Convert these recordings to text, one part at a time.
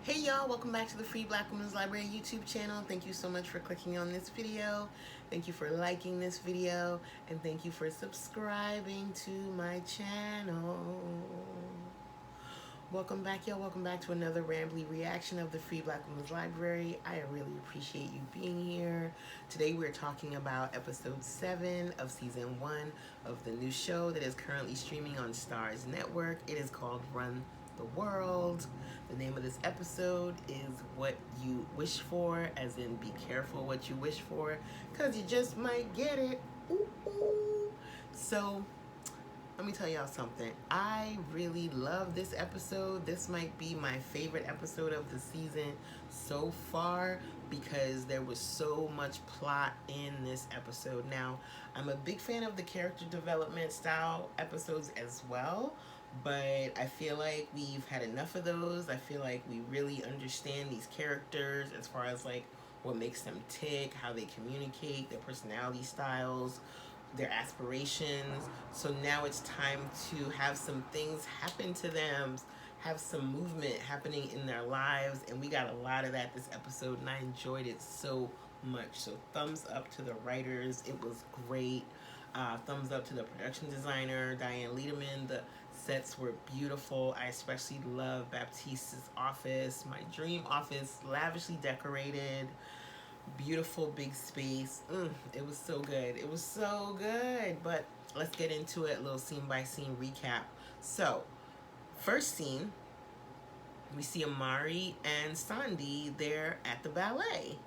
Hey y'all, welcome back to the Free Black Women's Library YouTube channel. Thank you so much for clicking on this video. Thank you for liking this video. And thank you for subscribing to my channel. Welcome back, y'all. Welcome back to another Rambly reaction of the Free Black Women's Library. I really appreciate you being here. Today we're talking about episode 7 of season 1 of the new show that is currently streaming on Starz Network. It is called Run the World. The name of this episode is What You Wish For, as in be careful what you wish for, because you just might get it. Ooh, ooh. So let me tell y'all something. I really love this episode. This might be my favorite episode of the season so far because there was so much plot in this episode. Now, I'm a big fan of the character development style episodes as well, but I feel like we've had enough of those. I feel like we really understand these characters as far as like what makes them tick, how they communicate, their personality styles, their aspirations. So now it's time to have some things happen to them, have some movement happening in their lives, and we got a lot of that this episode, and I enjoyed it so much. So thumbs up to the writers, it was great. Thumbs up to the production designer, Diane Liederman. The sets were beautiful. I especially love Baptiste's office, my dream office, lavishly decorated. Beautiful big space. It was so good. It was so good. But let's get into it. A little scene by scene recap. So, first scene, we see Amari and Sandy there at the ballet.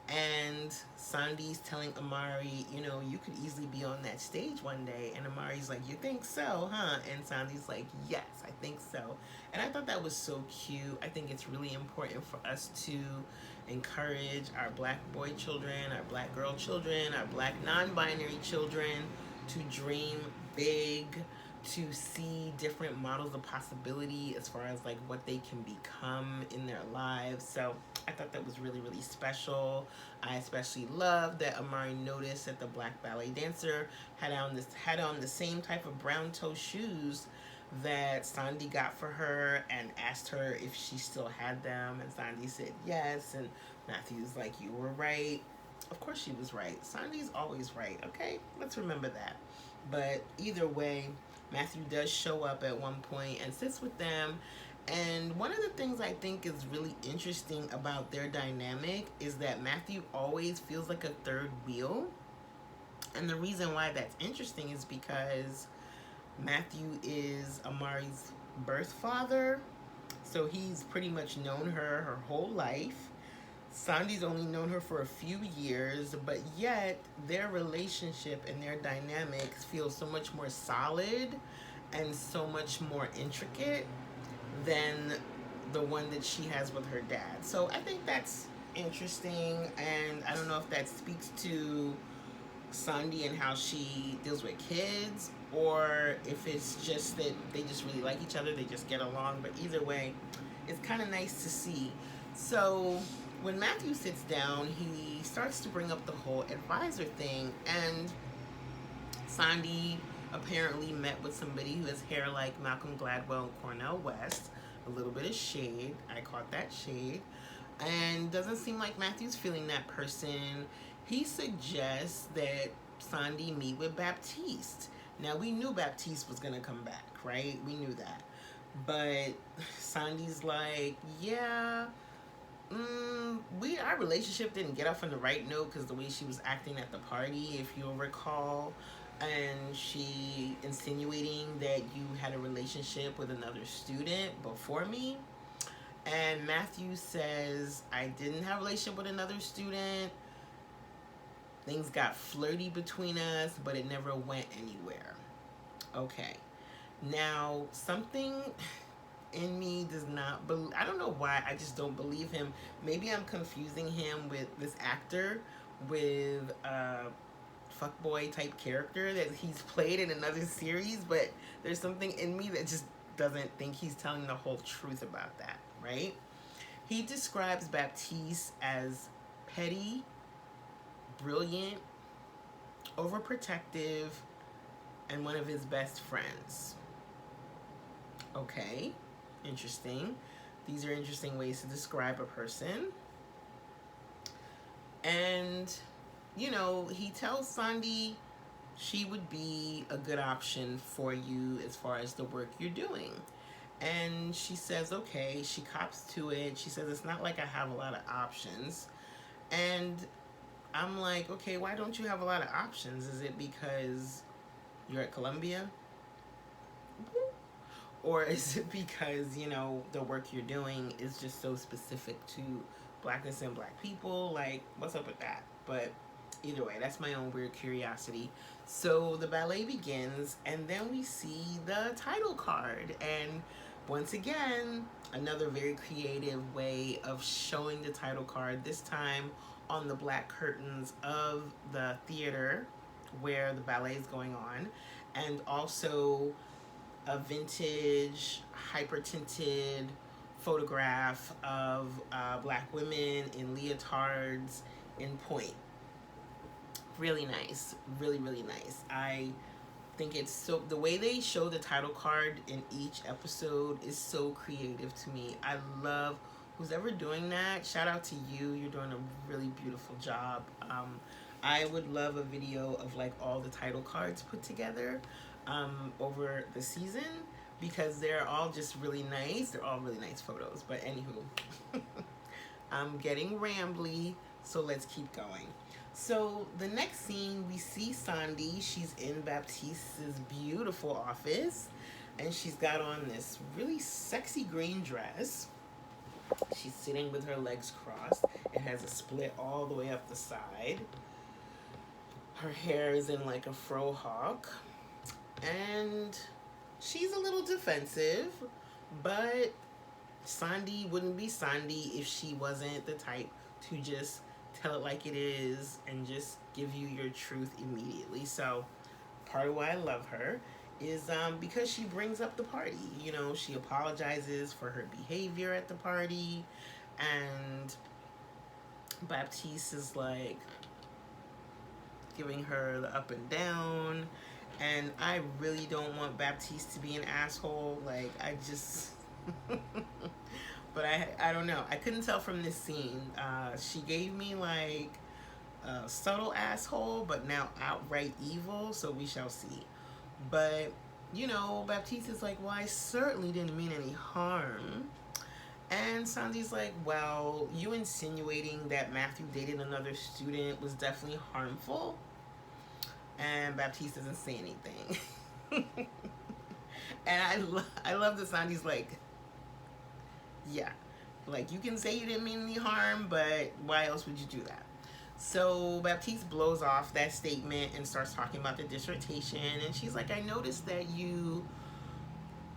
And Sandy's telling Amari, you know, you could easily be on that stage one day. And Amari's like, you think so, huh? And Sandy's like, yes, I think so. And I thought that was so cute. I think it's really important for us to encourage our black boy children, our black girl children, our black non-binary children to dream big, to see different models of possibility as far as like what they can become in their lives. So I thought that was really, really special. I especially love that Amari noticed that the black ballet dancer had on the same type of brown toe shoes that Sandy got for her, and asked her if she still had them, and Sandy said yes, and Matthew's like, you were right. Of course she was right. Sandy's always right, okay? Let's remember that. But either way, Matthew does show up at one point and sits with them. And one of the things I think is really interesting about their dynamic is that Matthew always feels like a third wheel. And the reason why that's interesting is because Matthew is Amari's birth father. So he's pretty much known her whole life. Sandy's only known her for a few years, but yet their relationship and their dynamics feel so much more solid and so much more intricate than the one that she has with her dad. So I think that's interesting, and I don't know if that speaks to Sandy and how she deals with kids, or if it's just that they just really like each other, they just get along. But either way, it's kind of nice to see. So when Matthew sits down, he starts to bring up the whole advisor thing, and Sandy apparently met with somebody who has hair like Malcolm Gladwell and Cornel West. A little bit of shade. I caught that shade. And doesn't seem like Matthew's feeling that person. He suggests that Sandy meet with Baptiste. Now, we knew Baptiste was going to come back, right? We knew that. But Sandy's like, yeah, our relationship didn't get off on the right note because the way she was acting at the party, if you'll recall, and she insinuating that you had a relationship with another student before me. And Matthew says, I didn't have a relationship with another student. Things got flirty between us, but it never went anywhere. Okay. Now, something in me does not believe, I don't know why, I just don't believe him. Maybe I'm confusing him with this actor with fuckboy type character that he's played in another series, but there's something in me that just doesn't think he's telling the whole truth about that, right? He describes Baptiste as petty, brilliant, overprotective, and one of his best friends. Okay, interesting. These are interesting ways to describe a person. And, you know, he tells Sandy she would be a good option for you as far as the work you're doing. And she says, okay, she cops to it. She says, it's not like I have a lot of options. And I'm like, okay, why don't you have a lot of options? Is it because you're at Columbia? Or is it because, you know, the work you're doing is just so specific to blackness and black people? Like, what's up with that? But either way, that's my own weird curiosity. So the ballet begins, and then we see the title card. And once again, another very creative way of showing the title card, this time on the black curtains of the theater where the ballet is going on, and also a vintage, hyper tinted photograph of black women in leotards in point. Really nice, really, really nice. I think it's so, the way they show the title card in each episode is so creative to me. I love who's ever doing that. Shout out to you. You're doing a really beautiful job. I would love a video of like all the title cards put together over the season, because they're all just really nice. They're all really nice photos. But anywho, I'm getting rambly, so let's keep going. So the next scene, we see Sandy. She's in Baptiste's beautiful office, and she's got on this really sexy green dress. She's sitting with her legs crossed. It has a split all the way up the side. Her hair is in like a fro hawk. And she's a little defensive, but Sandy wouldn't be Sandy if she wasn't the type to just tell it like it is and just give you your truth immediately. So part of why I love her is because she brings up the party. You know, she apologizes for her behavior at the party, and Baptiste is like giving her the up and down. And I really don't want Baptiste to be an asshole. Like, I just... But I don't know. I couldn't tell from this scene. She gave me, like, a subtle asshole, but now outright evil. So we shall see. But, you know, Baptiste is like, well, I certainly didn't mean any harm. And Sandy's like, well, you insinuating that Matthew dated another student was definitely harmful. And Baptiste doesn't say anything. And I love that Sandy's like, yeah, like, you can say you didn't mean any harm, but why else would you do that? So Baptiste blows off that statement and starts talking about the dissertation. And she's like, I noticed that you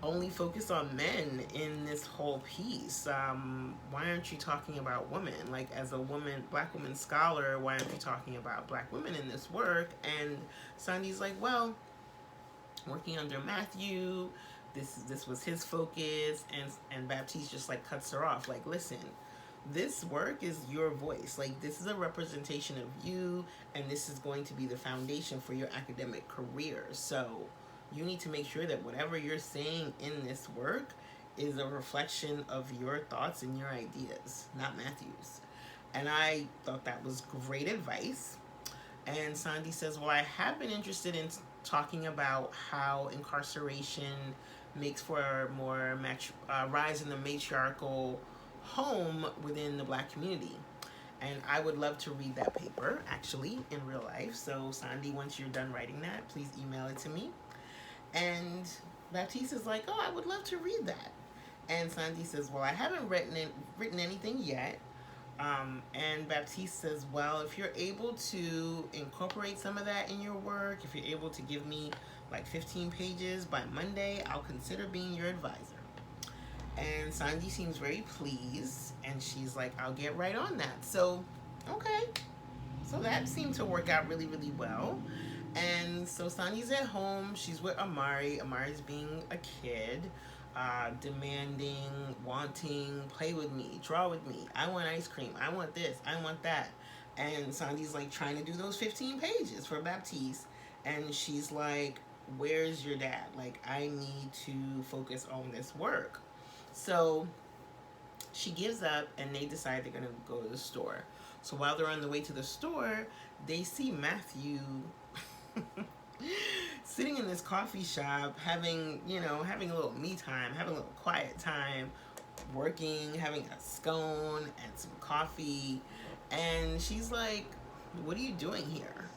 only focus on men in this whole piece. Why aren't you talking about women? Like, as a woman, black woman scholar, why aren't you talking about black women in this work? And Sandy's like, well, working under Matthew, this was his focus. And Baptiste just like cuts her off. Like, listen, this work is your voice. Like, this is a representation of you, and this is going to be the foundation for your academic career. So you need to make sure that whatever you're saying in this work is a reflection of your thoughts and your ideas, not Matthew's. And I thought that was great advice. And Sandy says, well, I have been interested in talking about how incarceration makes for a more rise in the matriarchal home within the black community. And I would love to read that paper, actually, in real life. So Sandy, once you're done writing that, please email it to me. And Baptiste is like, oh, I would love to read that. And Sandy says, well, I haven't written anything yet. And Baptiste says, well, if you're able to incorporate some of that in your work, if you're able to give me like 15 pages by Monday, I'll consider being your advisor. And Sandy seems very pleased, and she's like, I'll get right on that. So, okay. So that seemed to work out really, really well. And so Sandy's at home. She's with Amari. Amari's being a kid, demanding, wanting, play with me, draw with me. I want ice cream. I want this. I want that. And Sandy's like trying to do those 15 pages for Baptiste. And she's like, where's your dad? Like, I need to focus on this work. So She gives up and they decide they're going to go to the store. So while they're on the way to the store, they see Matthew sitting in this coffee shop having, having a little me time, having a little quiet time, working, having a scone and some coffee. And she's like, "What are you doing here?"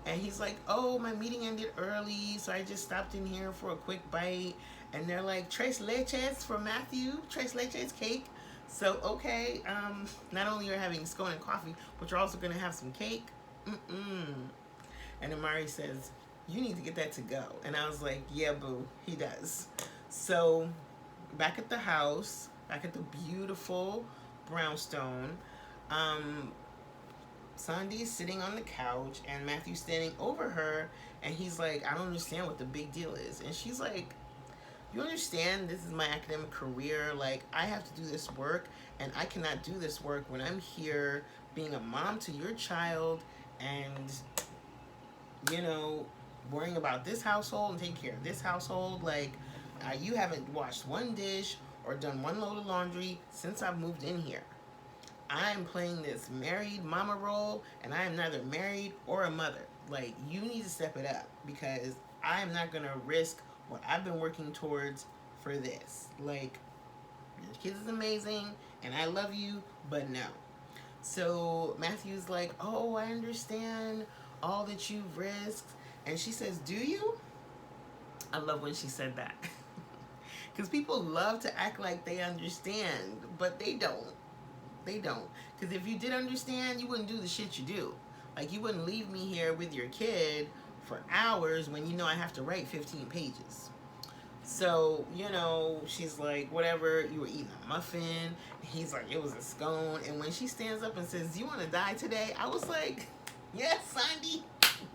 And he's like, "Oh, my meeting ended early, so I just stopped in here for a quick bite." And they're like, "Tres leches for Matthew, tres leches cake." So, okay, not only you're having scone and coffee, but you're also going to have some cake. And Amari says, "You need to get that to go." And I was like, "Yeah, boo, he does." So, back at the house, back at the beautiful brownstone, Sandy's sitting on the couch and Matthew's standing over her, and he's like, "I don't understand what the big deal is." And she's like, "You understand this is my academic career, like I have to do this work, and I cannot do this work when I'm here being a mom to your child and worrying about this household and taking care of this household. Like, you haven't washed one dish or done one load of laundry since I've moved in here. I'm playing this married mama role, and I am neither married or a mother. Like, you need to step it up, because I am not going to risk what I've been working towards for this. Like, your kids is amazing, and I love you, but no." So Matthew's like, "Oh, I understand all that you've risked." And she says, "Do you?" I love when she said that. Because people love to act like they understand, but they don't. They don't. Because if you did understand, you wouldn't do the shit you do. Like, you wouldn't leave me here with your kid for hours when you know I have to write 15 pages. So, she's like, "Whatever, you were eating a muffin." He's like, "It was a scone." And when she stands up and says, "Do you want to die today?" I was like, yes, Sandy.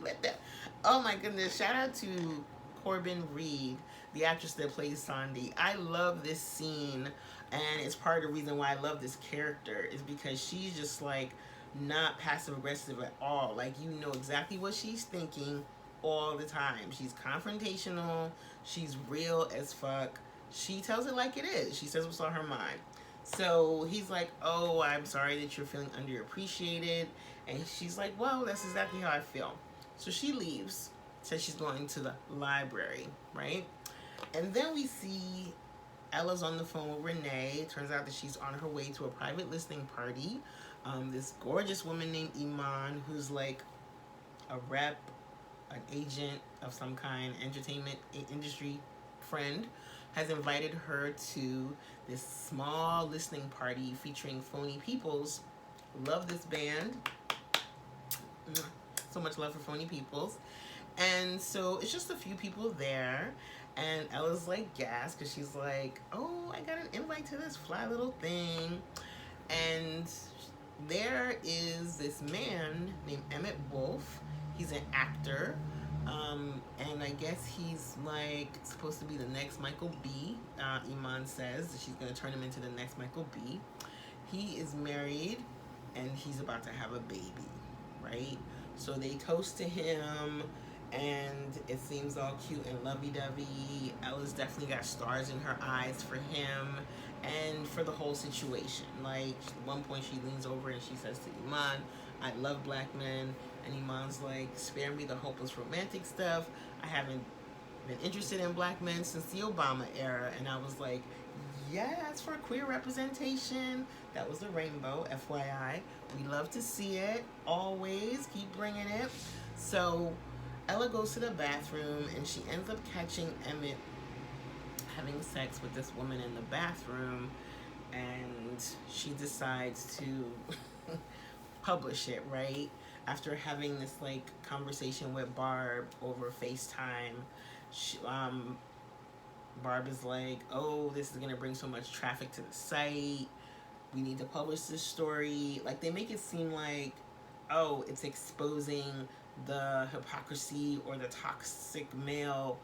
Let that. Oh my goodness. Shout out to Corbin Reed, the actress that plays Sandy. I love this scene, and it's part of the reason why I love this character is because she's just like not passive aggressive at all. Like, you know exactly what she's thinking all the time. She's confrontational. She's real as fuck. She tells it like it is. She says what's on her mind. So he's like, "Oh, I'm sorry that you're feeling underappreciated." And she's like, "Well, that's exactly how I feel." So she leaves, says she's going to the library, right? And then we see Ella's on the phone with Renee. It turns out that she's on her way to a private listening party. This gorgeous woman named Iman, who's like a rep, an agent of some kind, entertainment industry friend, has invited her to this small listening party featuring Phony Peoples. Love this band. So much love for Phony Peoples. And so it's just a few people there, and Ella's like gassed because she's like, "Oh, I got an invite to this fly little thing." And there is this man named Emmett Wolf. He's an actor, and I guess he's like supposed to be the next Michael B. Iman says that she's going to turn him into the next Michael B. He is married, and he's about to have a baby, right? So they toast to him, and it seems all cute and lovey-dovey. Ella's definitely got stars in her eyes for him and for the whole situation. Like, at one point she leans over and she says to Iman, "I love black men." And Iman's like, "Spare me the hopeless romantic stuff. I haven't been interested in black men since the Obama era." And I was like, yes, for queer representation. That was the rainbow, FYI. We love to see it. Always keep bringing it. So Ella goes to the bathroom and she ends up catching Emmett having sex with this woman in the bathroom, and she decides to publish it, right? After having this like conversation with Barb over FaceTime, Barb is like, "Oh, this is gonna bring so much traffic to the site. We need to publish this story." Like, they make it seem like, oh, it's exposing the hypocrisy or the toxic male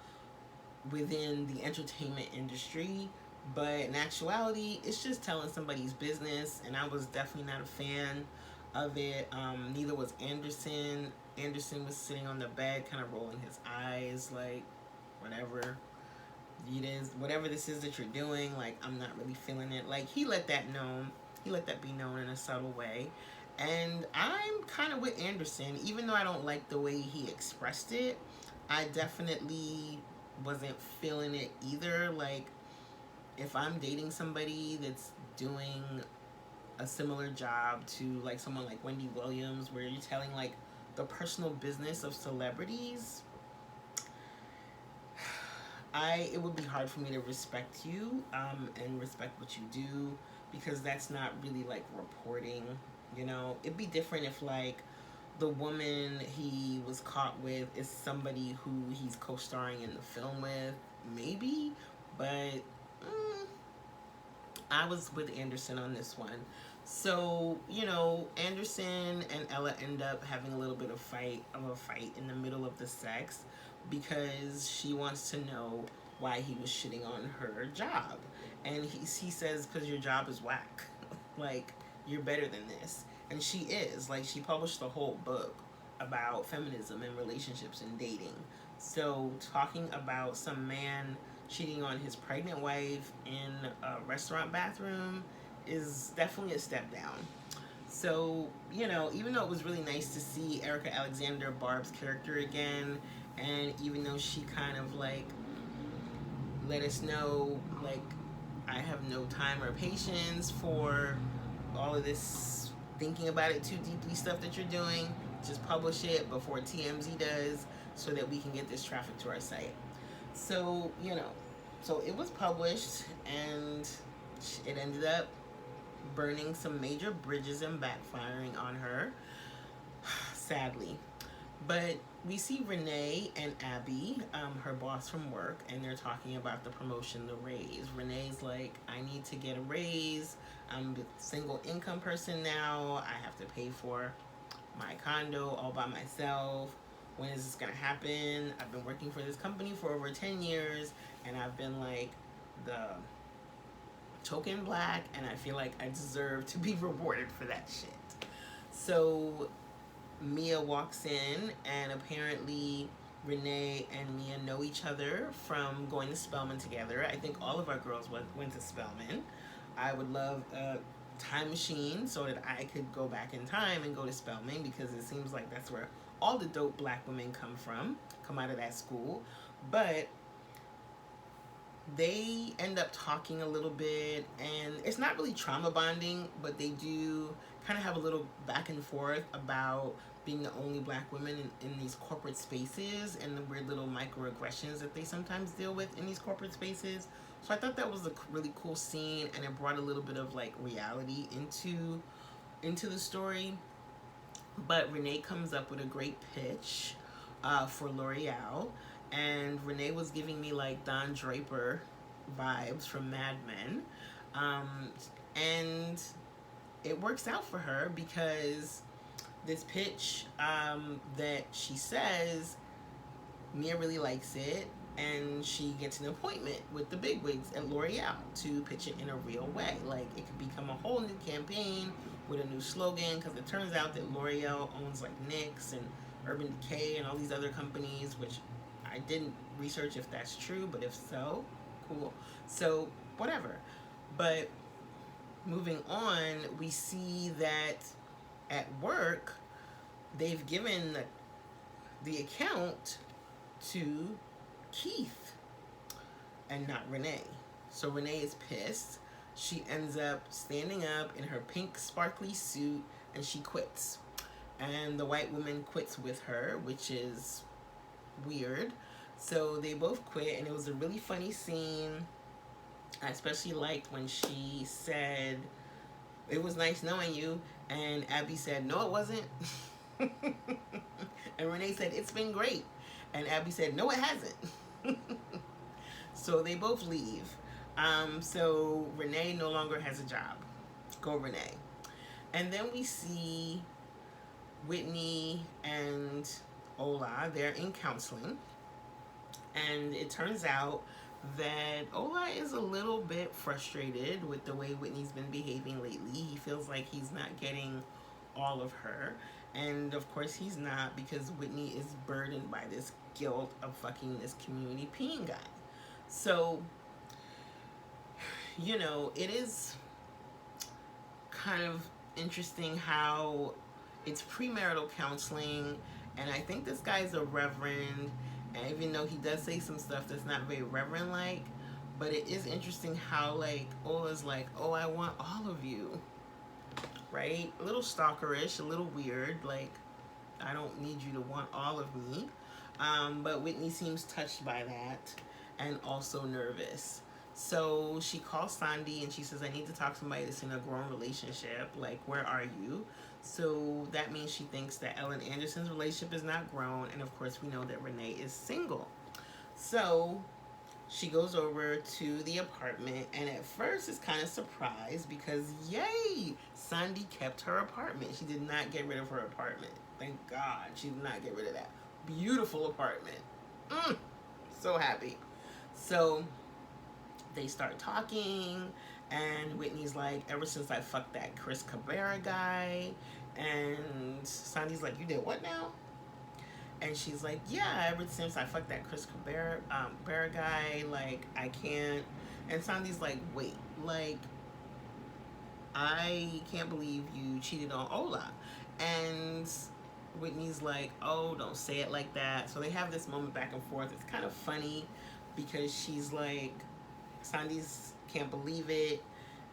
within the entertainment industry. But in actuality, it's just telling somebody's business, and I was definitely not a fan of it. Neither was Anderson. Anderson was sitting on the bed kind of rolling his eyes like, whatever. it is whatever this is that you're doing, like I'm not really feeling it. Like he let that be known in a subtle way. And I'm kind of with Anderson, even though I don't like the way he expressed it. I definitely wasn't feeling it either. Like if I'm dating somebody that's doing a similar job to like someone like Wendy Williams, where you're telling like the personal business of celebrities, it would be hard for me to respect you and respect what you do, because that's not really like reporting. You know, it'd be different if like the woman he was caught with is somebody who he's co-starring in the film with, maybe, but I was with Anderson on this one. So, you know, Anderson and Ella end up having a little bit of a fight in the middle of the sex, because she wants to know why he was shitting on her job. And he says, because your job is whack. Like, you're better than this. And she is. Like, she published a whole book about feminism and relationships and dating. So, talking about some man cheating on his pregnant wife in a restaurant bathroom is definitely a step down. So, you know, even though it was really nice to see Erica Alexander, Barb's character, again, and even though she kind of like let us know, like, I have no time or patience for all of this thinking about it too deeply stuff that you're doing, just publish it before TMZ does, so that we can get this traffic to our site. So, you know, so it was published, and it ended up burning some major bridges and backfiring on her, sadly. But we see Renee and Abby, her boss from work, and they're talking about the promotion, the raise. Renee's like, I need to get a raise. I'm a single income person now. I have to pay for my condo all by myself. When is this gonna happen? I've been working for this company for over 10 years, and I've been like the token black, and I feel like I deserve to be rewarded for that shit. So Mia walks in, and apparently Renee and Mia know each other from going to Spelman together. I think all of our girls went to Spelman. I would love a time machine so that I could go back in time and go to Spelman, because it seems like that's where all the dope black women come out of that school. But they end up talking a little bit, and it's not really trauma bonding, but they do kind of have a little back and forth about being the only black women in these corporate spaces, and the weird little microaggressions that they sometimes deal with in these corporate spaces. So I thought that was a really cool scene, and it brought a little bit of like reality into the story. But Renee comes up with a great pitch for L'Oreal, and Renee was giving me like Don Draper vibes from Mad Men, and it works out for her, because this pitch that she says, Mia really likes it, and she gets an appointment with the bigwigs at L'Oreal to pitch it in a real way. Like, it could become a whole new campaign with a new slogan, because it turns out that L'Oreal owns like NYX and Urban Decay and all these other companies, which I didn't research if that's true, but if so, cool. So, whatever. But moving on, we see that at work, they've given the account to Keith and not Renee. So Renee is pissed. She ends up standing up in her pink sparkly suit, and she quits. And the white woman quits with her, which is weird. So they both quit, and it was a really funny scene. I especially liked when she said, "It was nice knowing you," and Abby said, "No, it wasn't." And Renee said, "It's been great." And Abby said, "No, it hasn't." So they both leave. So Renee no longer has a job. Go Renee. And then we see Whitney and Ola. They're in counseling. And it turns out that Ola is a little bit frustrated with the way Whitney's been behaving lately. He feels like he's not getting all of her. And of course he's not, because Whitney is burdened by this guilt of fucking this community peeing guy. So, you know, it is kind of interesting how it's premarital counseling, and I think this guy's a reverend, and even though he does say some stuff that's not very reverend like, but it is interesting how like Ola's like, oh, I want all of you, right? A little stalkerish, a little weird, like I don't need you to want all of me. But Whitney seems touched by that and also nervous. So she calls Sandy and she says, I need to talk to somebody that's in a grown relationship. Like, where are you? So that means she thinks that Ellen Anderson's relationship is not grown. And of course, we know that Renee is single. So she goes over to the apartment and at first is kind of surprised because, yay, Sandy kept her apartment. She did not get rid of her apartment. Thank God she did not get rid of that. Beautiful apartment. So happy. So they start talking and Whitney's like, ever since I fucked that Chris Cabrera guy. And Sandy's like, you did what now? And she's like, yeah, ever since I fucked that Chris Cabrera guy, like, I can't. And Sandy's like, wait, like, I can't believe you cheated on Ola. And Whitney's like, oh, don't say it like that. So they have this moment back and forth. It's kind of funny because she's like, Sandy's can't believe it.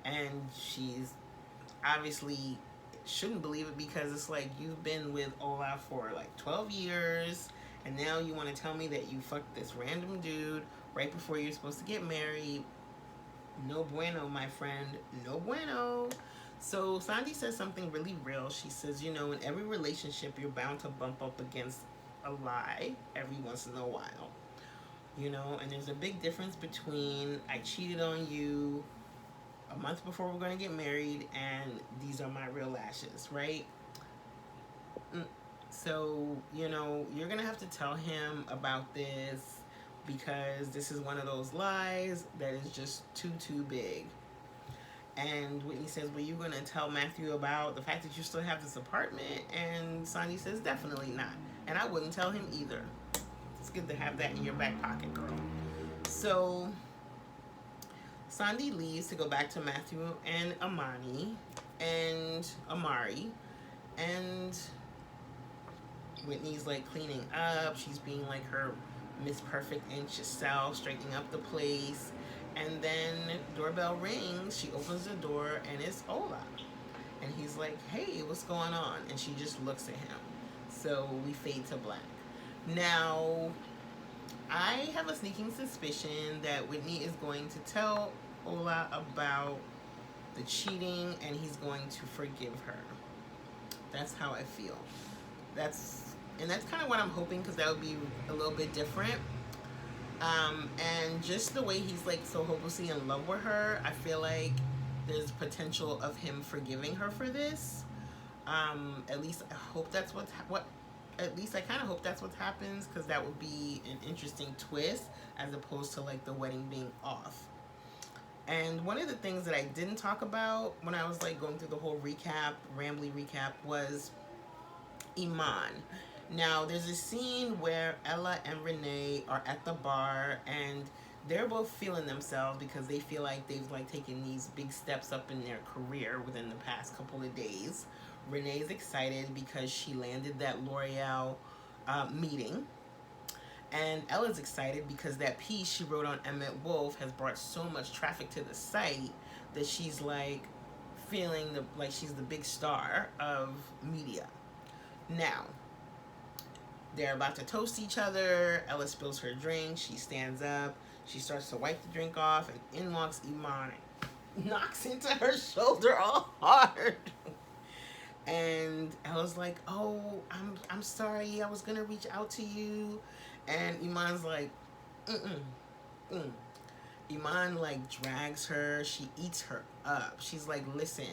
And she's obviously shouldn't believe it because it's like you've been with Ola for like 12 years and now you want to tell me that you fucked this random dude right before you're supposed to get married. No bueno, my friend. No bueno. So Sandy says something really real. She says, you know, in every relationship you're bound to bump up against a lie every once in a while. You know, and there's a big difference between I cheated on you a month before we're going to get married and these are my real lashes, right? So, you know, you're going to have to tell him about this because this is one of those lies that is just too big. And Whitney says, well, you're going to tell Matthew about the fact that you still have this apartment? And Sandy says, definitely not. And I wouldn't tell him either. It's good to have that in your back pocket, girl. So Sandy leaves to go back to Matthew and Amari, and Whitney's like cleaning up. She's being like her Miss Perfect anxious self, straightening up the place. And then doorbell rings. She opens the door and it's Ola. And he's like, hey, what's going on? And she just looks at him. So we fade to black. Now, I have a sneaking suspicion that Whitney is going to tell Ola about the cheating and he's going to forgive her. That's how I feel. That's kind of what I'm hoping because that would be a little bit different. And just the way he's like so hopelessly in love with her, I feel like there's potential of him forgiving her for this. At least I hope that's at least I kind of hope that's what happens because that would be an interesting twist as opposed to like the wedding being off. And one of the things that I didn't talk about when I was like going through the whole Rambly recap was Iman. Now there's a scene where Ella and Renee are at the bar and they're both feeling themselves because they feel like they've like taken these big steps up in their career within the past couple of days. Renee's excited because she landed that L'Oreal meeting. And Ella's excited because that piece she wrote on Emmett Wolf has brought so much traffic to the site that she's like feeling like she's the big star of media. Now, they're about to toast each other. Ella spills her drink. She stands up. She starts to wipe the drink off and in walks Iman and knocks into her shoulder all hard. And Ella's like, oh, I'm sorry. I was going to reach out to you. And Iman's like, Iman like drags her. She eats her up. She's like, listen,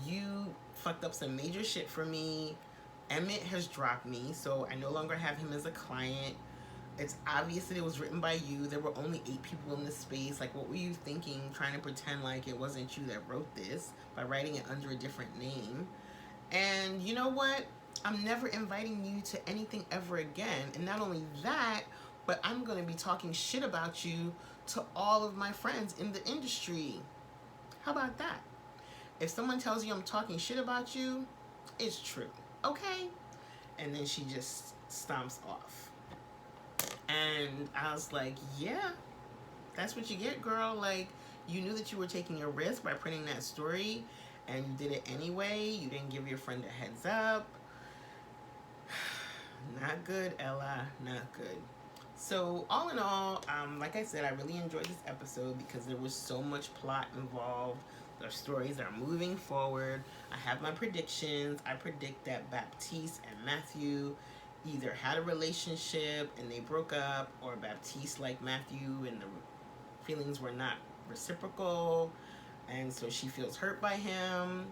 you fucked up some major shit for me. Emmett has dropped me, so I no longer have him as a client. It's obvious that it was written by you. There were only 8 people in this space. Like, what were you thinking, trying to pretend like it wasn't you that wrote this by writing it under a different name? And you know what? I'm never inviting you to anything ever again. And not only that, but I'm going to be talking shit about you to all of my friends in the industry. How about that? If someone tells you I'm talking shit about you, it's true, okay? And then she just stomps off. And I was like, yeah, that's what you get, girl. Like, you knew that you were taking a risk by printing that story, and you did it anyway. You didn't give your friend a heads up. Not good, Ella, not good. So all in all, like I said, I really enjoyed this episode because there was so much plot involved. The stories are moving forward. I have my predictions. I predict that Baptiste and Matthew either had a relationship and they broke up, or Baptiste liked Matthew and the feelings were not reciprocal, and so she feels hurt by him.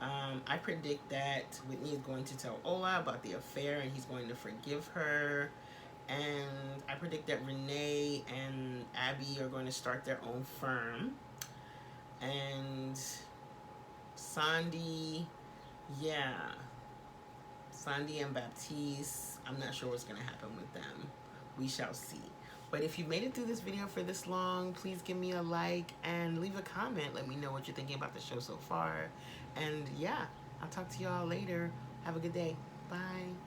I predict that Whitney is going to tell Ola about the affair and he's going to forgive her. And I predict that Renee and Abby are going to start their own firm. And Sandy, yeah. Sandy and Baptiste, I'm not sure what's going to happen with them. We shall see. But if you made it through this video for this long, please give me a like and leave a comment. Let me know what you're thinking about the show so far. And yeah, I'll talk to y'all later. Have a good day. Bye.